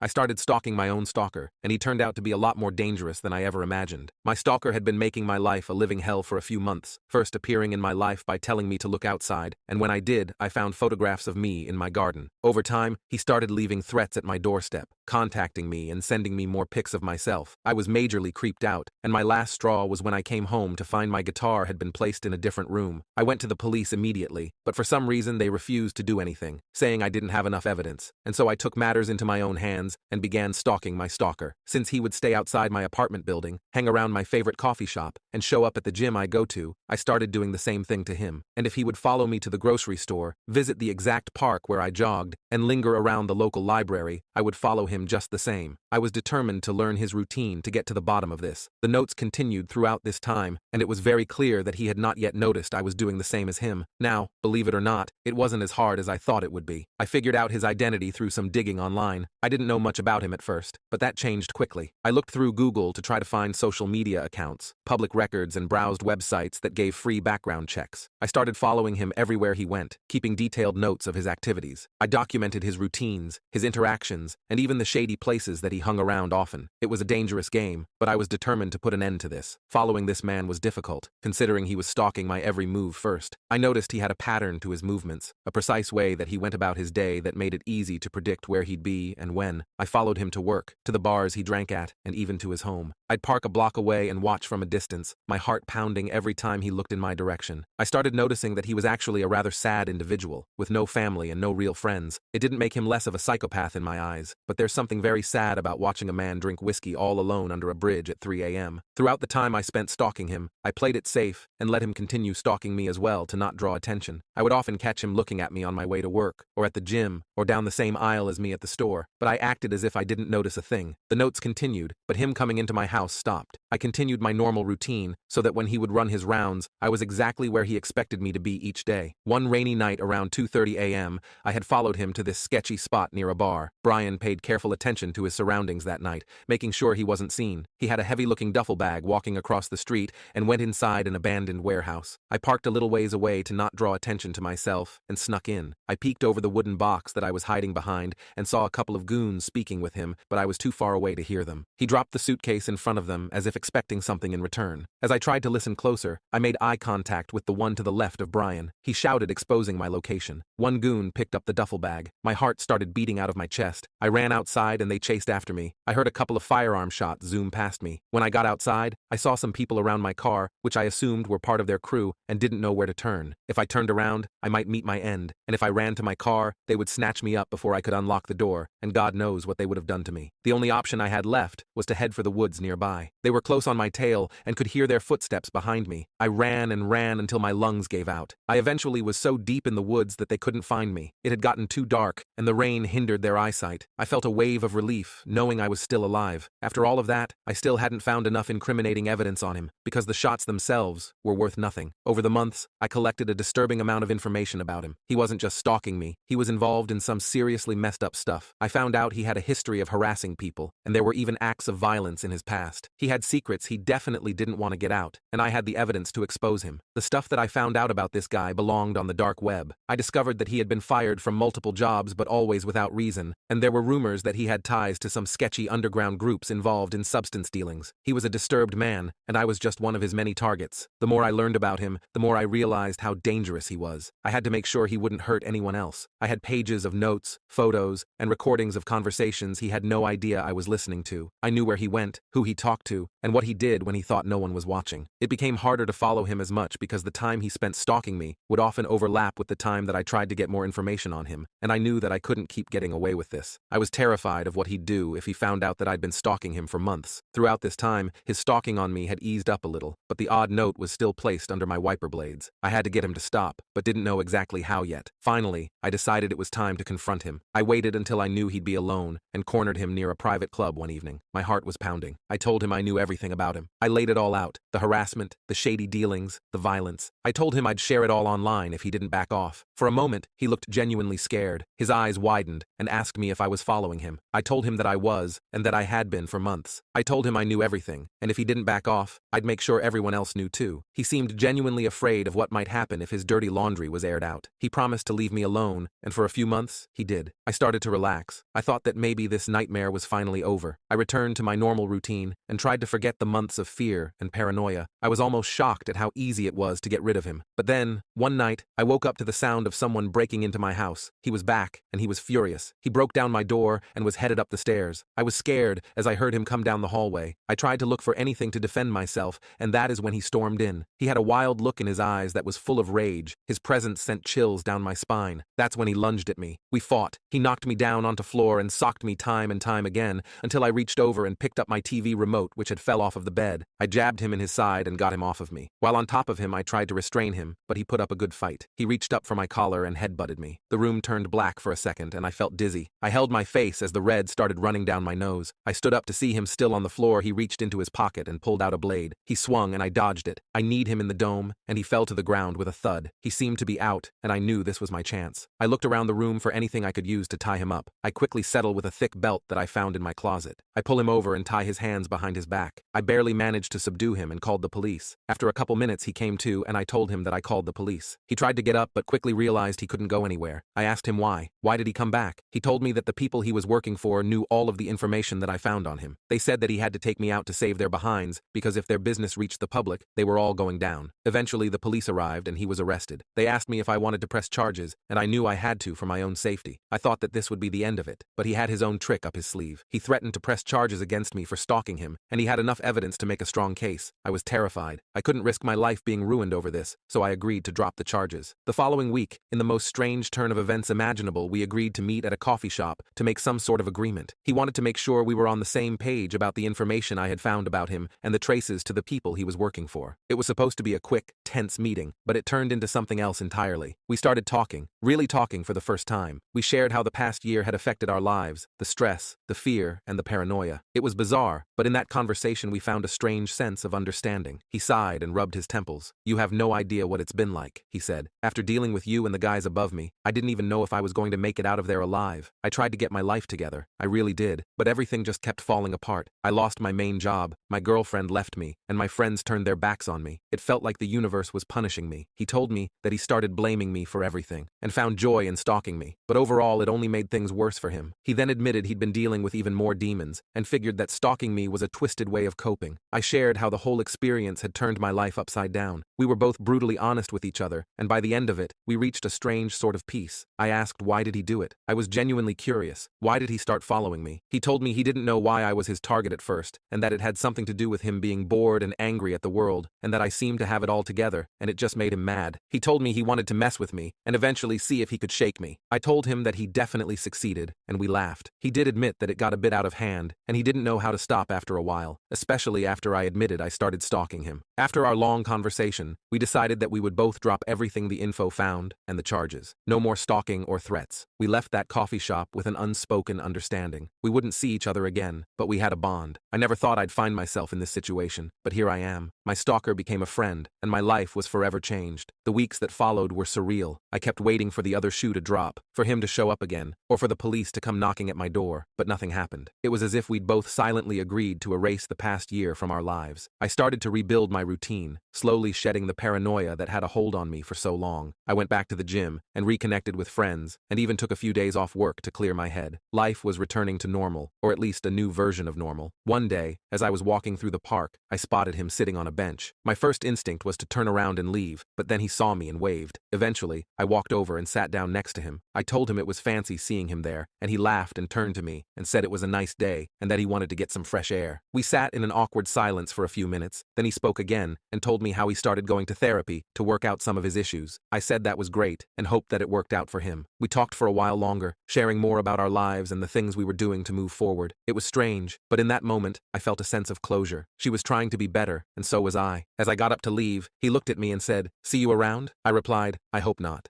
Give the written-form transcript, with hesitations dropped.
I started stalking my own stalker, and he turned out to be a lot more dangerous than I ever imagined. My stalker had been making my life a living hell for a few months, first appearing in my life by telling me to look outside, and when I did, I found photographs of me in my garden. Over time, he started leaving threats at my doorstep, contacting me and sending me more pics of myself. I was majorly creeped out, and my last straw was when I came home to find my guitar had been placed in a different room. I went to the police immediately, but for some reason they refused to do anything, saying I didn't have enough evidence, and so I took matters into my own hands and began stalking my stalker. Since he would stay outside my apartment building, hang around my favorite coffee shop, and show up at the gym I go to, I started doing the same thing to him. And if he would follow me to the grocery store, visit the exact park where I jogged, and linger around the local library, I would follow him just the same. I was determined to learn his routine to get to the bottom of this. The notes continued throughout this time, and it was very clear that he had not yet noticed I was doing the same as him. Now, believe it or not, it wasn't as hard as I thought it would be. I figured out his identity through some digging online. I didn't know much about him at first, but that changed quickly. I looked through Google to try to find social media accounts, public records, and browsed websites that gave free background checks. I started following him everywhere he went, keeping detailed notes of his activities. I documented his routines, his interactions, and even the shady places that he hung around often. It was a dangerous game, but I was determined to put an end to this. Following this man was difficult, considering he was stalking my every move first. I noticed he had a pattern to his movements, a precise way that he went about his day that made it easy to predict where he'd be and when. I followed him to work, to the bars he drank at, and even to his home. I'd park a block away and watch from a distance, my heart pounding every time he looked in my direction. I started noticing that he was actually a rather sad individual, with no family and no real friends. It didn't make him less of a psychopath in my eyes, but there's something very sad about watching a man drink whiskey all alone under a bridge at 3 a.m. Throughout the time I spent stalking him, I played it safe and let him continue stalking me as well to not draw attention. I would often catch him looking at me on my way to work, or at the gym, or down the same aisle as me at the store, but I acted as if I didn't notice a thing. The notes continued, but him coming into my house stopped. I continued my normal routine, so that when he would run his rounds, I was exactly where he expected me to be each day. One rainy night around 2:30 a.m., I had followed him to this sketchy spot near a bar. Brian paid careful attention to his surroundings that night, making sure he wasn't seen. He had a heavy-looking duffel bag walking across the street and went inside an abandoned warehouse. I parked a little ways away to not draw attention to myself and snuck in. I peeked over the wooden box that I was hiding behind and saw a couple of goons speaking with him, but I was too far away to hear them. He dropped the suitcase in front of them as if expecting something in return. As I tried to listen closer, I made eye contact with the one to the left of Brian. He shouted, exposing my location. One goon picked up the duffel bag. My heart started beating out of my chest. I ran outside and they chased after me. I heard a couple of firearm shots zoom past me. When I got outside, I saw some people around my car, which I assumed were part of their crew, and didn't know where to turn. If I turned around, I might meet my end, and if I ran to my car, they would snatch me up before I could unlock the door, and God knows what they would have done to me. The only option I had left was to head for the woods nearby. They were close on my tail and could hear their footsteps behind me. I ran and ran until my lungs gave out. I eventually was so deep in the woods that they couldn't find me. It had gotten too dark, and the rain hindered their eyesight. I felt a wave of relief, knowing I was still alive. After all of that, I still hadn't found enough incriminating evidence on him, because the shots themselves were worth nothing. Over the months, I collected a disturbing amount of information about him. He wasn't just stalking me, he was involved in some seriously messed up stuff. I found out he had a history of harassing people, and there were even acts of violence in his past. He had secrets he definitely didn't want to get out, and I had the evidence to expose him. The stuff that I found out about this guy belonged on the dark web. I discovered that he had been fired from multiple jobs but always without reason, and there were rumors that he had ties to some sketchy underground groups involved in substance dealings. He was a disturbed man, and I was just one of his many targets. The more I learned about him, the more I realized how dangerous he was. I had to make sure he wouldn't hurt anyone else. I had pages of notes, photos, and recordings of conversations he had no idea I was listening to. I knew where he went, who he talked to, and what he did when he thought no one was watching. It became harder to follow him as much because the time he spent stalking me would often overlap with the time that I tried to get more information on him, and I knew that I couldn't keep getting away with this. I was terrified of what he'd do if he found out that I'd been stalking him for months. Throughout this time, his stalking on me had eased up a little, but the odd note was still placed under my wiper blades. I had to get him to stop, but didn't know exactly how yet. Finally, I decided it was time to confront him. I waited until I knew he'd be alone and cornered him near a private club one evening. My heart was pounding. I told him I knew everything about him. I laid it all out: the harassment, the shady dealings, the violence. I told told him I'd share it all online if he didn't back off. For a moment, he looked genuinely scared. His eyes widened and asked me if I was following him. I told him that I was, and that I had been for months. I told him I knew everything, and if he didn't back off, I'd make sure everyone else knew too. He seemed genuinely afraid of what might happen if his dirty laundry was aired out. He promised to leave me alone, and for a few months, he did. I started to relax. I thought that maybe this nightmare was finally over. I returned to my normal routine and tried to forget the months of fear and paranoia. I was almost shocked at how easy it was to get rid of him. But then, one night, I woke up to the sound of someone breaking into my house. He was back, and he was furious. He broke down my door and was headed up the stairs. I was scared as I heard him come down the hallway. I tried to look for anything to defend myself, and that is when he stormed in. He had a wild look in his eyes that was full of rage. His presence sent chills down my spine. That's when he lunged at me. We fought. He knocked me down onto floor and socked me time and time again until I reached over and picked up my TV remote, which had fell off of the bed. I jabbed him in his side and got him off of me. While on top of him, I tried to restrain him, but he put up a good fight. He reached up for my collar and headbutted me. The room turned black for a second, and I felt dizzy. I held my face as the red started running down my nose. I stood up to see him still on the floor. He reached into his pocket and pulled out a blade. He swung, and I dodged it. I kneed him in the dome, and he fell to the ground with a thud. He seemed to be out, and I knew this was my chance. I looked around the room for anything I could use to tie him up. I quickly settle with a thick belt that I found in my closet. I pull him over and tie his hands behind his back. I barely managed to subdue him and called the police. After a couple minutes, he came to, and I told him that I called the police. He tried to get up, but quickly realized he couldn't go anywhere. I asked him why. Why did he come back? He told me that the people he was working for knew all of the information that I found on him. They said that he had to take me out to save their behinds, because if their business reached the public, they were all going down. Eventually, the police arrived and he was arrested. They asked me if I wanted to press charges, and I knew I had to for my own safety. I thought that this would be the end of it, but he had his own trick up his sleeve. He threatened to press charges against me for stalking him, and he had enough evidence to make a strong case. I was terrified. I couldn't risk my life being ruined over this, so I agreed to drop the charges. The following week, in the most strange turn of events imaginable, we agreed to meet at a coffee shop to make some sort of agreement. He wanted to make sure we were on the same page about the information I had found about him and the traces to the people he was working for. It was supposed to be a quick, tense meeting, but it turned into something else entirely. We started talking, really talking for the first time. We shared how the past year had affected our lives, the stress, the fear, and the paranoia. It was bizarre, but in that conversation we found a strange sense of understanding. He sighed and rubbed his temples. "You have no idea what it's been like," he said. "After dealing with you and the guys above me, I didn't even know if I was going to make it out of there alive. I tried to get my life together. I really did, but everything just kept falling apart. I lost my main job, my girlfriend left me, and my friends turned their backs on me. It felt like the universe was punishing me." He told me that he started blaming me for everything and found joy in stalking me, but overall it only made things worse for him. He then admitted he'd been dealing with even more demons and figured that stalking me was a twisted way of coping. I shared how the whole experience had turned my life upside down. We were both brutally honest with each other, and by the end of it, we reached a strange sort of peace. I asked, why did he do it? I was genuinely curious. Why did he start following me? He told me he didn't know why I was his target at first, and that it had something to do with him being bored and angry at the world, and that I seemed to have it all together, and it just made him mad. He told me he wanted to mess with me, and eventually see if he could shake me. I told him that he definitely succeeded, and we laughed. He did admit that it got a bit out of hand, and he didn't know how to stop after a while, especially after I admitted I started stalking him. After our long conversation, we decided that we would both drop everything the info found and the charges. No more stalking or threats. We left that coffee shop with an unspoken understanding. We wouldn't see each other again, but we had a bond. I never thought I'd find myself in this situation, but here I am. My stalker became a friend, and my life was forever changed. The weeks that followed were surreal. I kept waiting for the other shoe to drop, for him to show up again, or for the police to come knocking at my door, but nothing happened. It was as if we'd both silently agreed to erase the past year from our lives. I started to rebuild my routine, slowly shedding the paranoia that had a hold on me for so long. I went back to the gym and reconnected with friends, and even took a few days off work to clear my head. Life was returning to normal, or at least a new version of normal. One day, as I was walking through the park, I spotted him sitting on a bench. My first instinct was to turn around and leave, but then he saw me and waved. Eventually, I walked over and sat down next to him. I told him it was fancy seeing him there, and he laughed and turned to me and said it was a nice day and that he wanted to get some fresh air. We sat in an awkward silence for a few minutes, then he spoke again and told me how he started going to therapy to work out some of his issues. I said that was great and hoped that it worked out for him. We talked for a while longer, sharing more about our lives and the things we were doing to move forward. It was strange, but in that moment, I felt a sense of closure. She was trying to be better, and so was I. As I got up to leave, he looked at me and said, "See you around?" I replied, "I hope not."